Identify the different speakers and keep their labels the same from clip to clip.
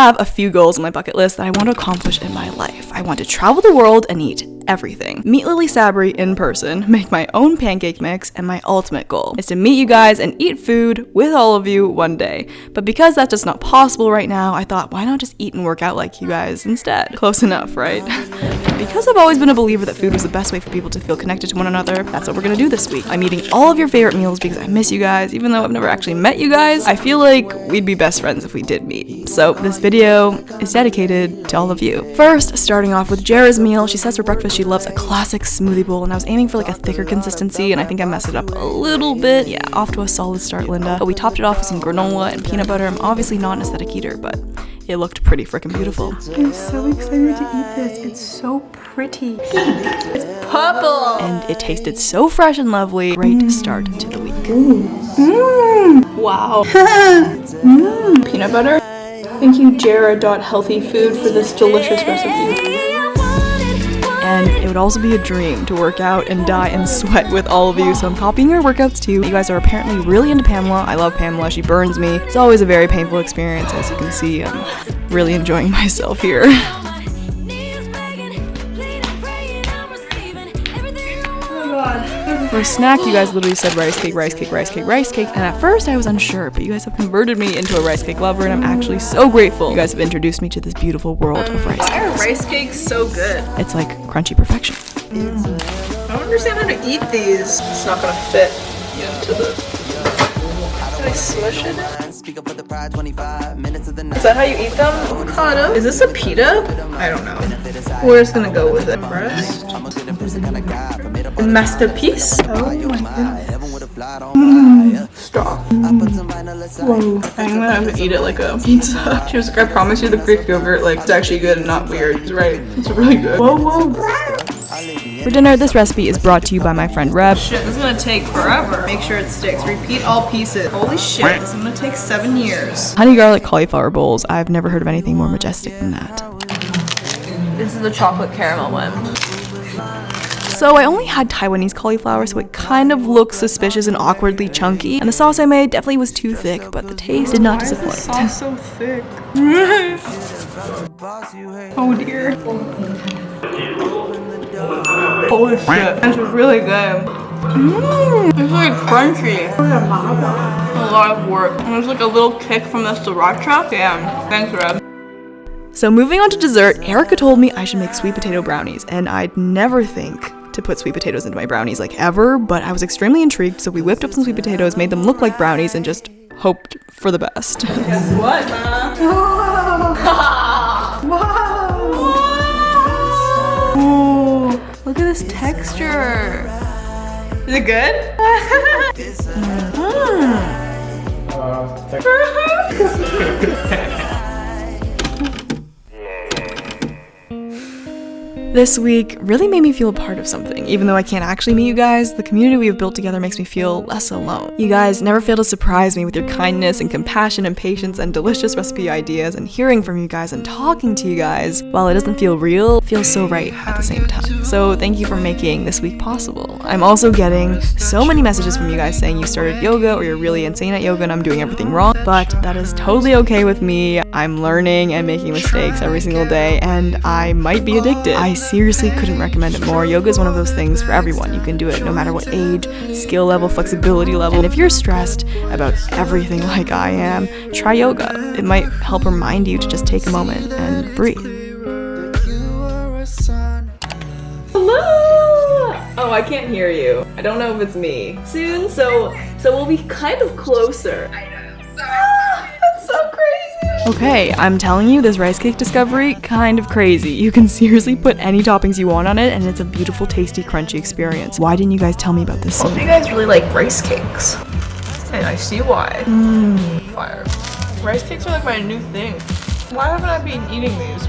Speaker 1: have a few goals on my bucket list that I want to accomplish in my life. I want to travel the world and eat everything. Meet Lilly Sabri in person, make my own pancake mix, and my ultimate goal is to meet you guys and eat food with all of you one day. But because that's just not possible right now, I thought, why not just eat and work out like you guys instead? Close enough, right? Because I've always been a believer that food was the best way for people to feel connected to one another, that's what we're gonna do this week. I'm eating all of your favorite meals because I miss you guys. Even though I've never actually met you guys, I feel like we'd be best friends if we did meet. So this video is dedicated to all of you. First, starting off with Jara's meal. She says for breakfast she loves a classic smoothie bowl, and I was aiming for like a thicker consistency, and I think I messed it up a little bit. Yeah, off to a solid start, Linda. But we topped it off with some granola and peanut butter. I'm obviously not an aesthetic eater, but it looked pretty freaking beautiful.
Speaker 2: I'm so excited to eat this. It's so pretty. It's purple.
Speaker 1: And it tasted so fresh and lovely. Great start to the week.
Speaker 2: Wow. Peanut butter. Thank you, Jara.healthyfood, for this delicious recipe.
Speaker 1: And it would also be a dream to work out and die and sweat with all of you, so I'm copying your workouts too. You guys are apparently really into Pamela. I love Pamela. She burns me. It's always a very painful experience, as you can see. I'm really enjoying myself here. For a snack, you guys literally said rice cake, rice cake, rice cake, rice cake, and at first I was unsure, but you guys have converted me into a rice cake lover, and I'm actually so grateful. You guys have introduced me to this beautiful world of rice cakes.
Speaker 2: Why are rice cakes so good?
Speaker 1: It's like crunchy perfection.
Speaker 2: I don't understand how to eat these. It's not gonna fit into the... Can I smush it? Is that how you eat them? Kind of. Is this a pita? I don't know. We're just gonna go with it. Breast. Masterpiece. Oh my goodness. Stop. Whoa. I'm gonna have to eat it like a pizza. She was like, I promise you the Greek yogurt, like, it's actually good and not weird. It's right. It's really good. Whoa, whoa.
Speaker 1: For dinner, this recipe is brought to you by my friend Reb.
Speaker 2: Shit, this is gonna take forever. Make sure it sticks. Repeat all pieces. Holy shit, this is gonna take 7 years.
Speaker 1: Honey garlic cauliflower bowls. I've never heard of anything more majestic than that.
Speaker 2: This is the chocolate caramel one.
Speaker 1: So I only had Taiwanese cauliflower, so it kind of looks suspicious and awkwardly chunky. And the sauce I made definitely was too thick, but the taste did not disappoint.
Speaker 2: Why is the sauce so thick? Oh dear. Holy shit, this is really good. It's like crunchy. A lot of work. And there's like a little kick from the sriracha. Damn. Thanks, Reb.
Speaker 1: So moving on to dessert, Erica told me I should make sweet potato brownies, and I'd never think to put sweet potatoes into my brownies like ever, but I was extremely intrigued, so we whipped up some sweet potatoes, made them look like brownies, and just hoped for the best.
Speaker 2: Guess what? Wow. Look at this texture. Is it good?
Speaker 1: This week really made me feel a part of something. Even though I can't actually meet you guys, the community we have built together makes me feel less alone. You guys never fail to surprise me with your kindness and compassion and patience and delicious recipe ideas, and hearing from you guys and talking to you guys, while it doesn't feel real, it feels so right at the same time. So thank you for making this week possible. I'm also getting so many messages from you guys saying you started yoga or you're really insane at yoga and I'm doing everything wrong, but that is totally okay with me. I'm learning and making mistakes every single day, and I might be addicted. I seriously couldn't recommend it more. Yoga is one of those things for everyone. You can do it no matter what age, skill level, flexibility level. And if you're stressed about everything like I am, try yoga. It might help remind you to just take a moment and breathe. Hello! Oh, I can't hear you. I don't know if it's me. Soon, so we'll be kind of closer. I know. Sorry. That's so crazy. Okay, I'm telling you, this rice cake discovery, kind of crazy. You can seriously put any toppings you want on it, and it's a beautiful, tasty, crunchy experience. Why didn't you guys tell me about this sooner?
Speaker 2: You guys really like rice cakes. And I see why. Fire. Rice cakes are like my new thing. Why haven't I been eating these?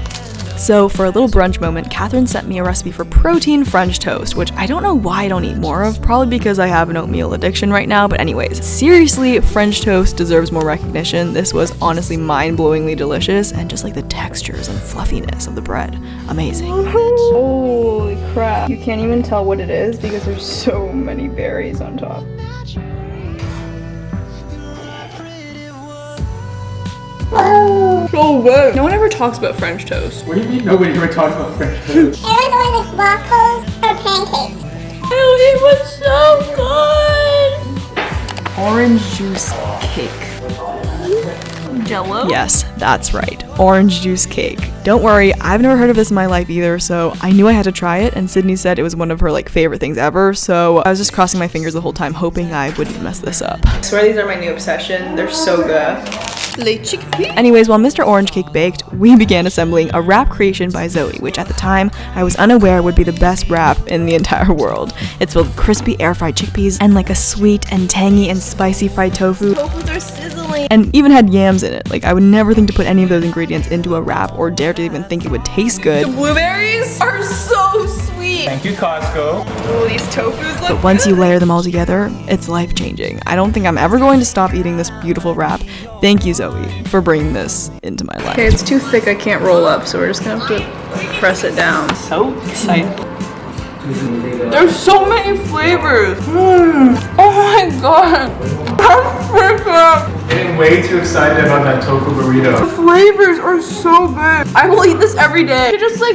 Speaker 1: So for a little brunch moment, Catherine sent me a recipe for protein French toast, which I don't know why I don't eat more of, probably because I have an oatmeal addiction right now, but anyways, seriously, French toast deserves more recognition. This was honestly mind-blowingly delicious, and just like the textures and fluffiness of the bread, amazing.
Speaker 2: Holy crap. You can't even tell what it is because there's so many berries on top. so good. No one ever talks about French toast.
Speaker 3: What do you mean nobody ever talks about French toast?
Speaker 4: It was one of the waffles or pancakes.
Speaker 2: Oh, it was so good.
Speaker 1: Orange juice cake.
Speaker 2: Jello?
Speaker 1: Yes, that's right. Orange juice cake. Don't worry, I've never heard of this in my life either, so I knew I had to try it, and Sydney said it was one of her favorite things ever, so I was just crossing my fingers the whole time, hoping I wouldn't mess this up.
Speaker 2: I swear these are my new obsession. They're so good.
Speaker 1: Anyways, while Mr. Orange Cake baked, we began assembling a wrap creation by Zoe, which at the time I was unaware would be the best wrap in the entire world. It's filled with crispy air-fried chickpeas and a sweet and tangy and spicy fried tofu.
Speaker 2: Tofus are sizzling.
Speaker 1: And even had yams in it. I would never think to put any of those ingredients into a wrap or dare to even think it would taste good.
Speaker 2: The blueberries are so sweet.
Speaker 3: Thank you, Costco.
Speaker 2: Oh, these tofus look
Speaker 1: But once you layer them all together, it's life-changing. I don't think I'm ever going to stop eating this beautiful wrap. Thank you, Zoe, for bringing this into my life.
Speaker 2: Okay, it's too thick, I can't roll up, so we're just gonna have to press it down.
Speaker 1: So excited.
Speaker 2: There's so many flavors. Oh my god. I'm freaked out.
Speaker 3: Getting way too excited about that tofu
Speaker 2: The
Speaker 3: burrito.
Speaker 2: flavors are so good. I will eat this every day. It just I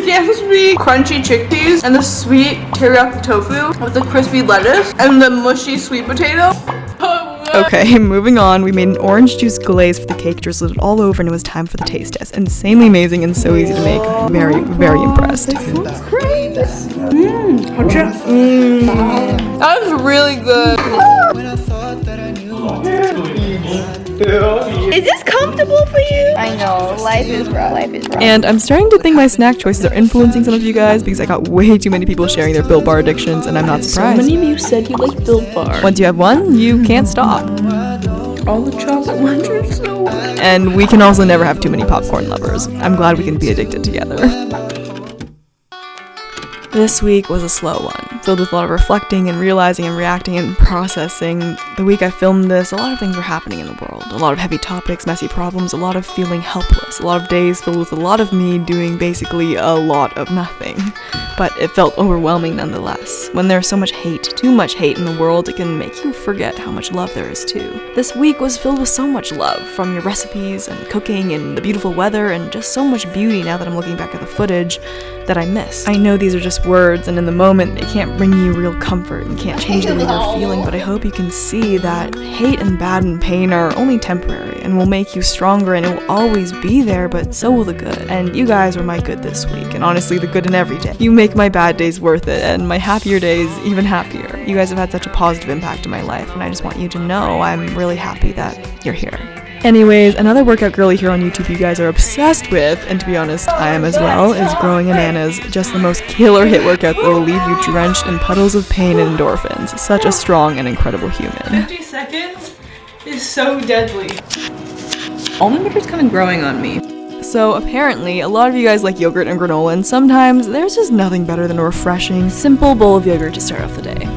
Speaker 2: can't speak. Crunchy chickpeas and the sweet teriyaki tofu with the crispy lettuce and the mushy sweet potato.
Speaker 1: Okay, moving on. We made an orange juice glaze for the cake, drizzled it all over, and it was time for the taste test. Insanely amazing and so easy to make. I'm very, very impressed.
Speaker 2: That's great. That was really good. Is this comfortable for you?
Speaker 4: I know, life is rough.
Speaker 1: And I'm starting to think my snack choices are influencing some of you guys because I got way too many people sharing their Built Bar addictions, and I'm not surprised.
Speaker 2: of you said you like Built Bar.
Speaker 1: Once you have one, you can't stop.
Speaker 2: All the chocolate ones are so good.
Speaker 1: And we can also never have too many popcorn lovers. I'm glad we can be addicted together. This week was a slow one, filled with a lot of reflecting and realizing and reacting and processing. The week I filmed this, a lot of things were happening in the world. A lot of heavy topics, messy problems, a lot of feeling helpless, a lot of days filled with a lot of me doing basically a lot of nothing. But it felt overwhelming nonetheless. When there's so much hate, too much hate in the world, it can make you forget how much love there is too. This week was filled with so much love, from your recipes and cooking and the beautiful weather and just so much beauty now that I'm looking back at the footage that I missed. I know these are just words, and in the moment they can't bring you real comfort and can't change the way you're feeling, but I hope you can see that hate and bad and pain are only temporary and will make you stronger, and it will always be there, but so will the good. And you guys were my good this week, and honestly the good in every day. You make my bad days worth it, and my happier days even happier. You guys have had such a positive impact in my life, and I just want you to know I'm really happy that you're here. Anyways, another workout girly here on YouTube you guys are obsessed with, and to be honest, I am as well, is growing Anaanas. Just the most killer hit workout that will leave you drenched in puddles of pain and endorphins. Such a strong and incredible human.
Speaker 2: 50 seconds is so deadly. Almond butter's kind of growing on me.
Speaker 1: So apparently, a lot of you guys like yogurt and granola, and sometimes there's just nothing better than a refreshing, simple bowl of yogurt to start off the day.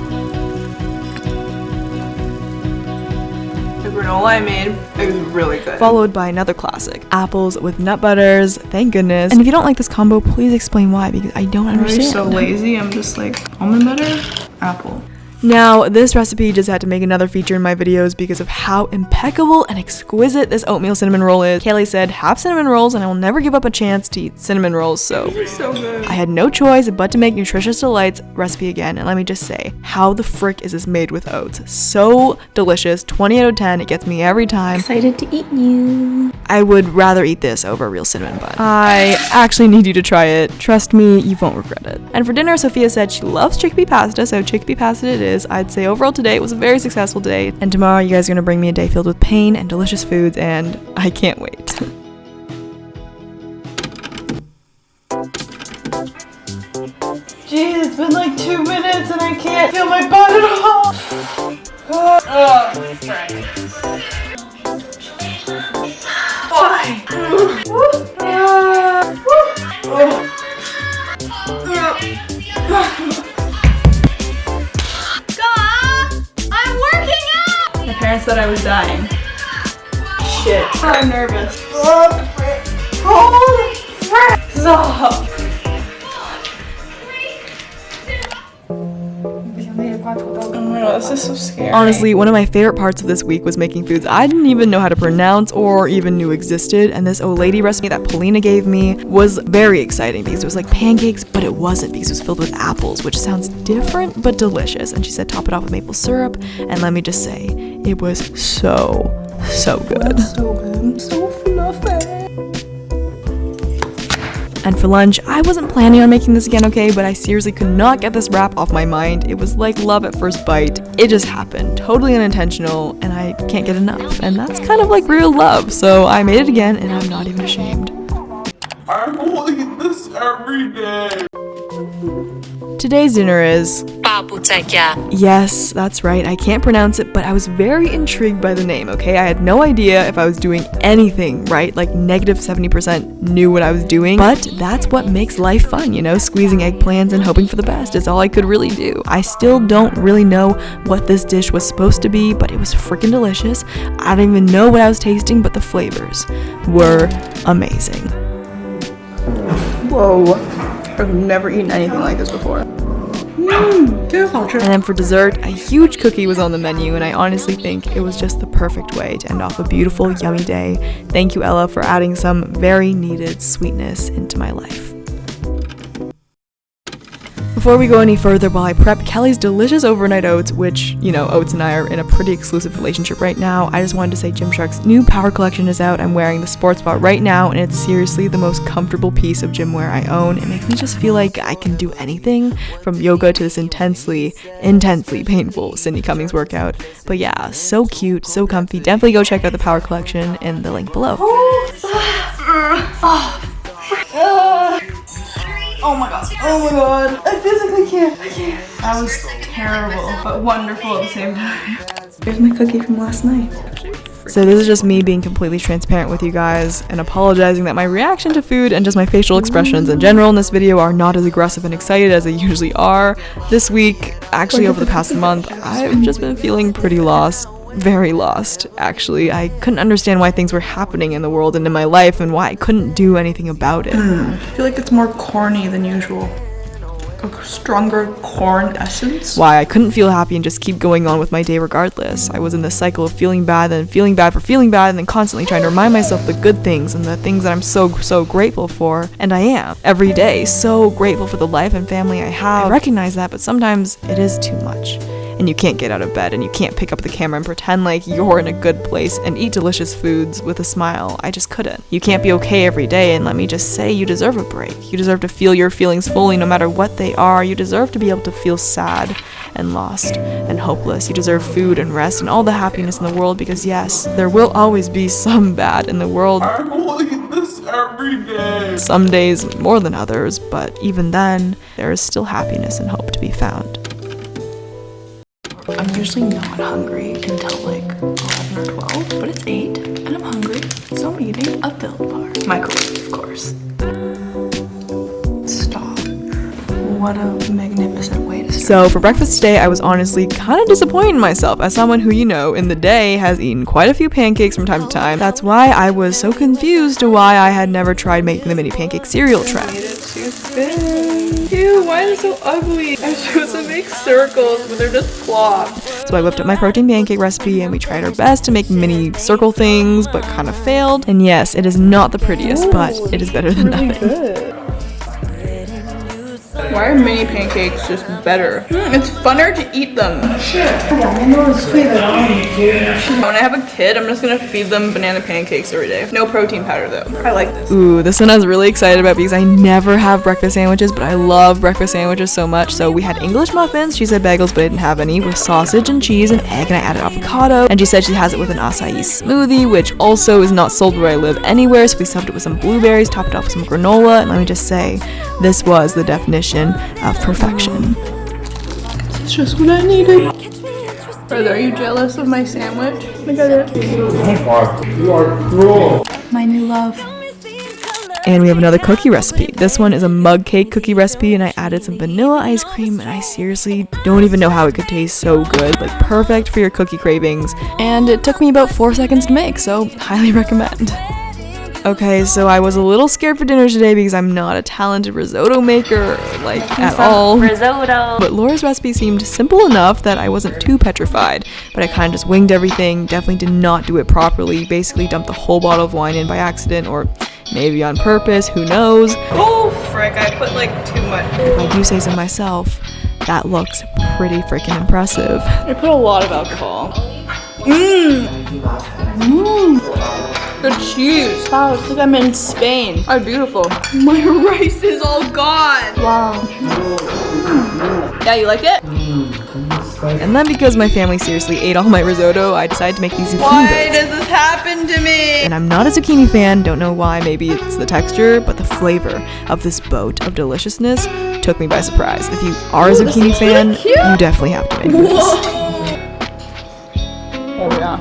Speaker 2: Granola I made, it was really good.
Speaker 1: Followed by another classic, apples with nut butters, thank goodness. And if you don't like this combo, please explain why, because I don't understand.
Speaker 2: I'm so lazy, I'm just like, almond butter, apple.
Speaker 1: Now, this recipe just had to make another feature in my videos because of how impeccable and exquisite this oatmeal cinnamon roll is. Kaylee said, have cinnamon rolls and I will never give up a chance to eat cinnamon rolls, so
Speaker 2: So good.
Speaker 1: I had no choice but to make Nutritious Delights recipe again, and let me just say, how the frick is this made with oats? So delicious, 20 out of 10, it gets me every time.
Speaker 4: Excited to eat you.
Speaker 1: I would rather eat this over a real cinnamon bun. I actually need you to try it. Trust me, you won't regret it. And for dinner, Sophia said she loves chickpea pasta, so chickpea pasta it is. I'd say overall today it was a very successful day, and tomorrow you guys are gonna bring me a day filled with pain and delicious foods, and I can't wait.
Speaker 2: Jeez, it's been like 2 minutes and I can't feel my butt at all. Oh, why? I'm working out! My parents said I was dying. Shit. I'm nervous. Holy frick! Stop! Oh my god, this is so scary.
Speaker 1: Honestly, one of my favorite parts of this week was making foods I didn't even know how to pronounce or even knew existed, and this old lady recipe that Polina gave me was very exciting because it was like pancakes, but it wasn't because it was filled with apples, which sounds different but delicious. And she said top it off with maple syrup, and let me just say, it was so good.
Speaker 2: So good. So fluffy.
Speaker 1: And for lunch, I wasn't planning on making this again, okay, but I seriously could not get this wrap off my mind. It was like love at first bite. It just happened, totally unintentional, and I can't get enough. And that's kind of like real love, so I made it again, and I'm not even ashamed.
Speaker 3: I will eat this every day.
Speaker 1: Today's dinner is...
Speaker 5: Paputsakya.
Speaker 1: Yes, that's right, I can't pronounce it, but I was very intrigued by the name, okay? I had no idea if I was doing anything right, like negative 70% knew what I was doing, but that's what makes life fun, you know? Squeezing eggplants and hoping for the best is all I could really do. I still don't really know what this dish was supposed to be, but it was freaking delicious. I don't even know what I was tasting, but the flavors were amazing.
Speaker 2: Whoa. I've never eaten anything like this before.
Speaker 1: And then for dessert, a huge cookie was on the menu, and I honestly think it was just the perfect way to end off a beautiful, yummy day. Thank you, Ella, for adding some very needed sweetness into my life. Before we go any further, while I prep Kelly's delicious overnight oats, which, you know, Oats and I are in a pretty exclusive relationship right now, I just wanted to say Gymshark's new power collection is out. I'm wearing the sports bra right now, and it's seriously the most comfortable piece of gym wear I own. It makes me just feel like I can do anything, from yoga to this intensely painful Cindy Cummings workout. But yeah, so cute, so comfy. Definitely go check out the power collection in the link below.
Speaker 2: Oh my god. Oh my god. I physically can't. I can't. That was terrible, but wonderful at the same time. Here's my cookie from last night.
Speaker 1: So this is just me being completely transparent with you guys and apologizing that my reaction to food and just my facial expressions in general in this video are not as aggressive and excited as they usually are. This week, actually over the past month, I've just been feeling pretty lost. Very lost, actually. I couldn't understand why things were happening in the world and in my life and why I couldn't do anything about it.
Speaker 2: I feel like it's more corny than usual. A stronger corn essence.
Speaker 1: Why I couldn't feel happy and just keep going on with my day regardless. I was in this cycle of feeling bad and feeling bad for feeling bad and then constantly trying to remind myself the good things and the things that I'm so grateful for. And I am, every day, so grateful for the life and family I have. I recognize that, but sometimes it is too much. And you can't get out of bed and you can't pick up the camera and pretend like you're in a good place and eat delicious foods with a smile. I just couldn't. You can't be okay every day, and let me just say, you deserve a break. You deserve to feel your feelings fully no matter what they are. You deserve to be able to feel sad and lost and hopeless. You deserve food and rest and all the happiness in the world, because yes, there will always be some bad in the world.
Speaker 3: I will eat this every day.
Speaker 1: Some days more than others, but even then, there is still happiness and hope to be found.
Speaker 2: I'm usually not hungry until like 11 or 12, but it's 8 and I'm hungry, so I'm eating a Built Bar. Microwave, of course. Stop. What a magnificent way to start.
Speaker 1: So for breakfast today, I was honestly kind of disappointed in myself as someone who, you know, in the day has eaten quite a few pancakes from time to time. That's why I was so confused to why I had never tried making the mini pancake cereal trend.
Speaker 2: It's too thin. Ew, why is it so ugly? I'm supposed to make circles, but they're just flopped.
Speaker 1: So I whipped up my protein pancake recipe and we tried our best to make mini circle things, but kind of failed. And yes, it is not the prettiest, but it is better than nothing.
Speaker 2: Good. Why are mini pancakes just better? It's funner to eat them. When I have a kid, I'm just gonna feed them banana pancakes every day. No protein powder though. I like this.
Speaker 1: Ooh, this one I was really excited about because I never have breakfast sandwiches, but I love breakfast sandwiches so much. So we had English muffins, she said bagels, but I didn't have any, with sausage and cheese and egg, and I added avocado. And she said she has it with an acai smoothie, which also is not sold where I live anywhere. So we stuffed it with some blueberries, topped it off with some granola, and let me just say, this was the definition of perfection.
Speaker 2: It's just what I needed. Brother, are you jealous of my sandwich? Look at it.
Speaker 3: You are cruel.
Speaker 2: My new love.
Speaker 1: And we have another cookie recipe. This one is a mug cake cookie recipe, and I added some vanilla ice cream, and I seriously don't even know how it could taste so good. Like, perfect for your cookie cravings. And it took me about 4 seconds to make, so highly recommend. Okay, so I was a little scared for dinner today because I'm not a talented risotto maker, like, at all.
Speaker 5: Risotto.
Speaker 1: But Laura's recipe seemed simple enough that I wasn't too petrified. But I kind of just winged everything, definitely did not do it properly, basically dumped the whole bottle of wine in by accident, or maybe on purpose, who knows.
Speaker 2: Oh, frick, I put like too much.
Speaker 1: If I do say so myself, that looks pretty freaking impressive.
Speaker 2: I put a lot of alcohol. The cheese. Wow, it's like I'm in Spain. Oh, beautiful. My rice is all gone. Wow. Yeah, you like it?
Speaker 1: And then because my family seriously ate all my risotto, I decided to make these zucchini
Speaker 2: Why
Speaker 1: boats.
Speaker 2: does this happen to me?
Speaker 1: And I'm not a zucchini fan, don't know why, maybe it's the texture, but the flavor of this boat of deliciousness took me by surprise. If you are a zucchini fan, you definitely have to make this.
Speaker 2: Oh, yeah.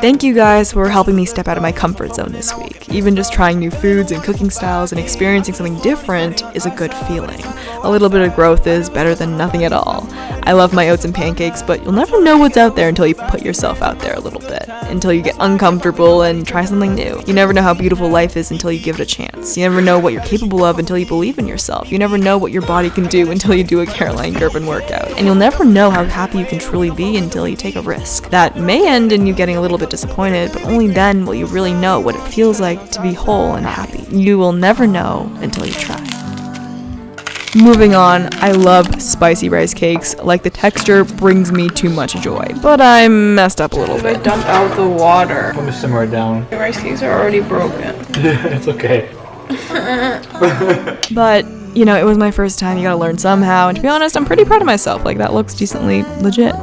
Speaker 1: Thank you guys for helping me step out of my comfort zone this week. Even just trying new foods and cooking styles and experiencing something different is a good feeling. A little bit of growth is better than nothing at all. I love my oats and pancakes, but you'll never know what's out there until you put yourself out there a little bit. Until you get uncomfortable and try something new. You never know how beautiful life is until you give it a chance. You never know what you're capable of until you believe in yourself. You never know what your body can do until you do a Caroline Girvan workout. And you'll never know how happy you can truly be until you take a risk. That may end in you getting a little bit disappointed, but only then will you really know what it feels like to be whole and happy. You will never know until you try. Moving on, I love spicy rice cakes. Like, the texture brings me too much joy, but I messed up a little
Speaker 2: I
Speaker 1: bit.
Speaker 2: dumped out the water.
Speaker 3: Let me simmer it down.
Speaker 2: The rice cakes are already broken.
Speaker 3: It's okay.
Speaker 1: But, you know, it was my first time, you gotta learn somehow, and to be honest, I'm pretty proud of myself. Like, that looks decently legit.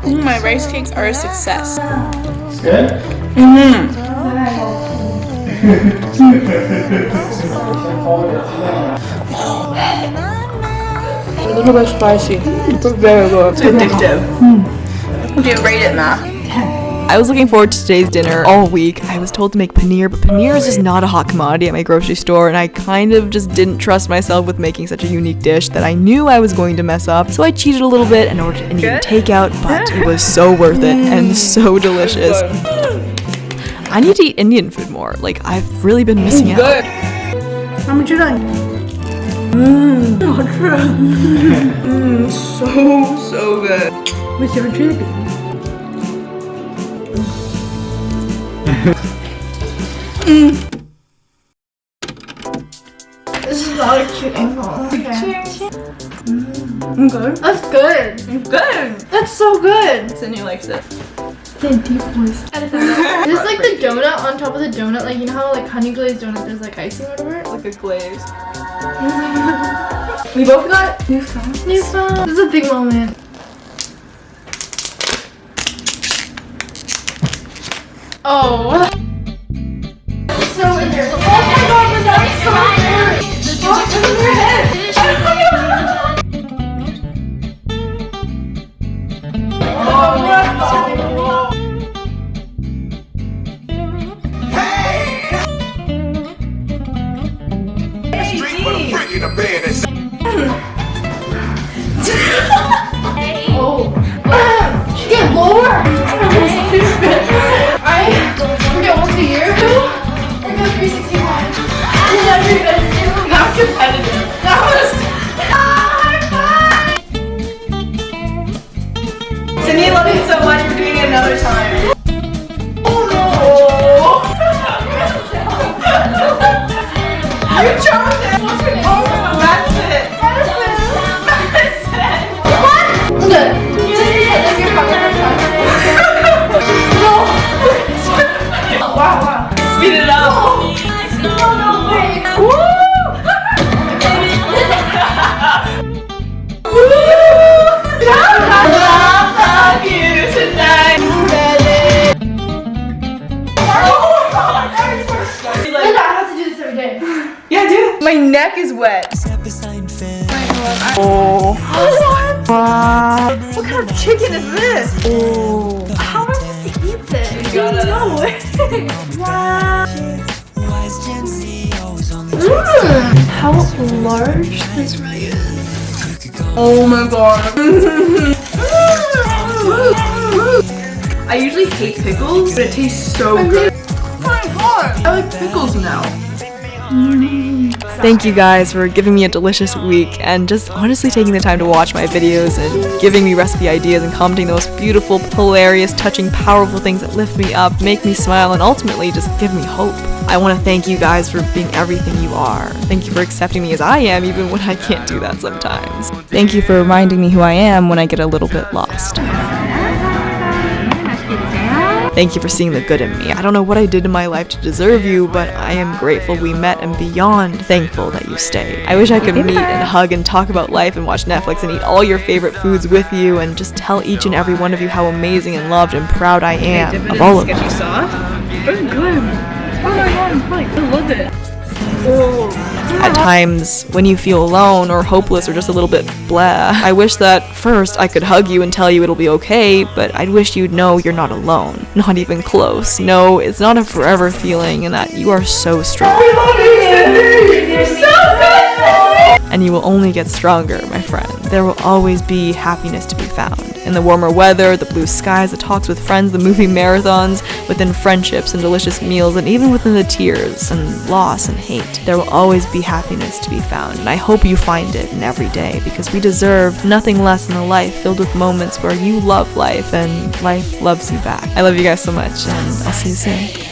Speaker 2: My rice cakes are a success.
Speaker 3: Good?
Speaker 2: A little bit spicy, but very good. It's addictive. Do you rate it, Ma?
Speaker 1: I was looking forward to today's dinner all week. I was told to make paneer, but paneer is just not a hot commodity at my grocery store, and I kind of just didn't trust myself with making such a unique dish that I knew I was going to mess up. So I cheated a little bit and ordered Indian takeout, but it was so worth it and so delicious. I need to eat Indian food more. Like, I've really been missing out.
Speaker 2: Good. How much you like? So good. What's your chicken?
Speaker 4: This is not a cute angle. Okay.
Speaker 2: Good.
Speaker 4: That's good.
Speaker 2: Good.
Speaker 4: That's so good.
Speaker 2: Sydney likes it.
Speaker 4: The deep voice. This is like the donut on top of the donut. Like, you know how like honey glazed donut there's like icing or whatever?
Speaker 2: Like a glaze.
Speaker 4: We both got new phones. New phones. This is a big moment. Oh. So in there. Oh my god, was that so weird? The dog in your head. Get lower! Okay, almost a year ago. I got 365.
Speaker 2: Not competitive.
Speaker 4: That was
Speaker 2: Sydney, love you so much. We're doing it another time. You chose it. Oh, that's it. Wow. Speed it up. I love you tonight.
Speaker 4: I have to do this every day.
Speaker 2: Yeah, dude. My neck is wet. Oh. What kind of chicken is this? Oh.
Speaker 4: How am I supposed to eat this?
Speaker 2: No way.
Speaker 4: How large this really is.
Speaker 2: Oh my god. I usually hate pickles, but it tastes so good. I like pickles now.
Speaker 1: Thank you guys for giving me a delicious week and just honestly taking the time to watch my videos and giving me recipe ideas and commenting the most beautiful, hilarious, touching, powerful things that lift me up, make me smile, and ultimately just give me hope. I want to thank you guys for being everything you are. Thank you for accepting me as I am even when I can't do that sometimes. Thank you for reminding me who I am when I get a little bit lost. Thank you for seeing the good in me. I don't know what I did in my life to deserve you, but I am grateful we met and beyond thankful that you stayed. I wish I could meet and hug and talk about life and watch Netflix and eat all your favorite foods with you and just tell each and every one of you how amazing and loved and proud I am of all of you.
Speaker 2: Sauce? It's good. Oh my god, I love it.
Speaker 1: At times, when you feel alone or hopeless or just a little bit blah, I wish that first I could hug you and tell you it'll be okay, but I'd wish you'd know you're not alone. Not even close. No, it's not a forever feeling and that you are so strong.
Speaker 4: You're so good!
Speaker 1: And you will only get stronger, my friend. There will always be happiness to be found. In the warmer weather, the blue skies, the talks with friends, the movie marathons, within friendships and delicious meals, and even within the tears and loss and hate. There will always be happiness to be found, and I hope you find it in every day, because we deserve nothing less than a life filled with moments where you love life and life loves you back. I love you guys so much, and I'll see you soon.